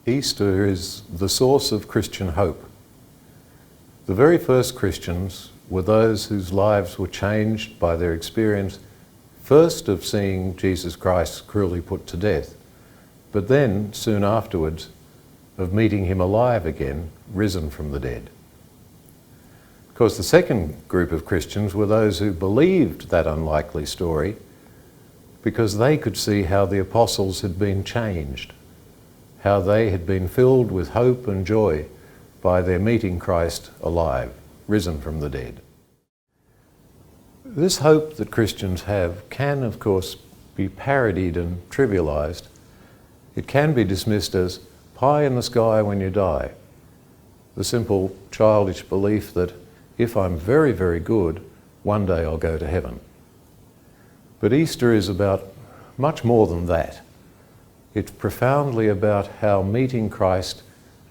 Easter is the source of Christian hope. The very first Christians were those whose lives were changed by their experience, first of seeing Jesus Christ cruelly put to death, but then, soon afterwards, of meeting him alive again, risen from the dead. Of course, the second group of Christians were those who believed that unlikely story because they could see how the apostles had been changed, how they had been filled with hope and joy by their meeting Christ alive, risen from the dead. This hope that Christians have can, of course, be parodied and trivialized. It can be dismissed as pie in the sky when you die, the simple childish belief that if I'm very, very good, one day I'll go to heaven. But Easter is about much more than that. It's profoundly about how meeting Christ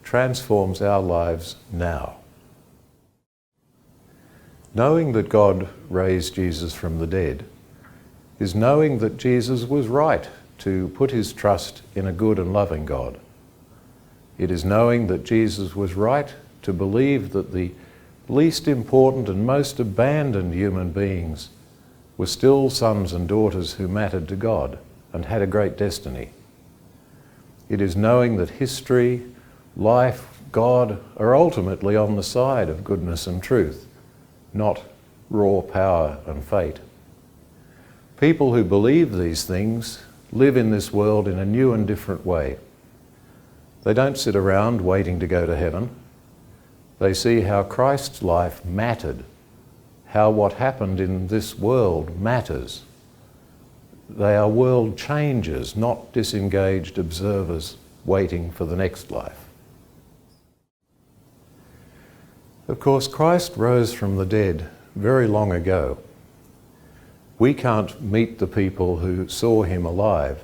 transforms our lives now. Knowing that God raised Jesus from the dead is knowing that Jesus was right to put his trust in a good and loving God. It is knowing that Jesus was right to believe that the least important and most abandoned human beings were still sons and daughters who mattered to God and had a great destiny. It is knowing that history, life, God are ultimately on the side of goodness and truth, not raw power and fate. People who believe these things live in this world in a new and different way. They don't sit around waiting to go to heaven. They see how Christ's life mattered, how what happened in this world matters. They are world changers, not disengaged observers waiting for the next life. Of course, Christ rose from the dead very long ago. We can't meet the people who saw him alive,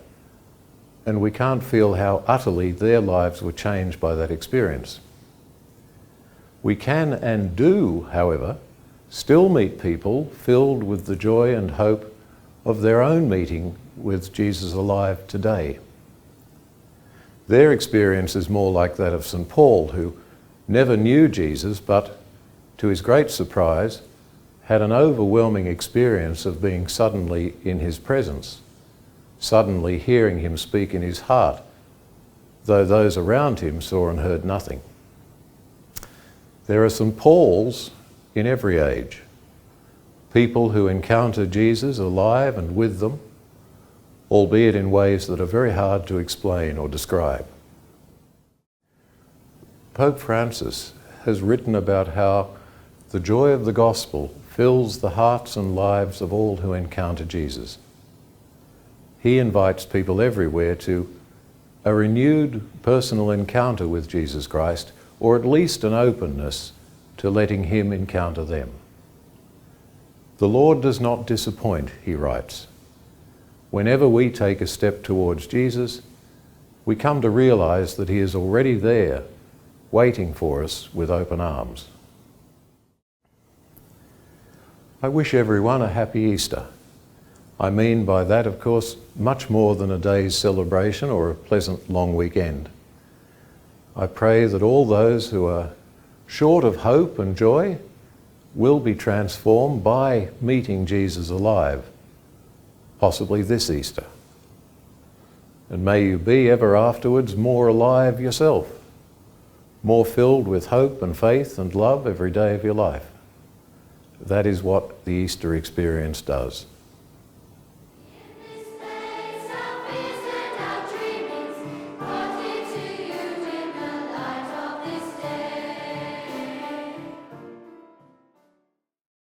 and we can't feel how utterly their lives were changed by that experience. We can and do, however, still meet people filled with the joy and hope of their own meeting with Jesus alive today. Their experience is more like that of St. Paul, who never knew Jesus, but to his great surprise, had an overwhelming experience of being suddenly in his presence, suddenly hearing him speak in his heart, though those around him saw and heard nothing. There are St. Pauls in every age, people who encounter Jesus alive and with them, albeit in ways that are very hard to explain or describe. Pope Francis has written about how the joy of the gospel fills the hearts and lives of all who encounter Jesus. He invites people everywhere to a renewed personal encounter with Jesus Christ, or at least an openness to letting him encounter them. The Lord does not disappoint, he writes. Whenever we take a step towards Jesus, we come to realize that he is already there, waiting for us with open arms. I wish everyone a happy Easter. I mean by that, of course, much more than a day's celebration or a pleasant long weekend. I pray that all those who are short of hope and joy will be transformed by meeting Jesus alive, possibly this Easter. And may you be ever afterwards more alive yourself, more filled with hope and faith and love every day of your life. That is what the Easter experience does.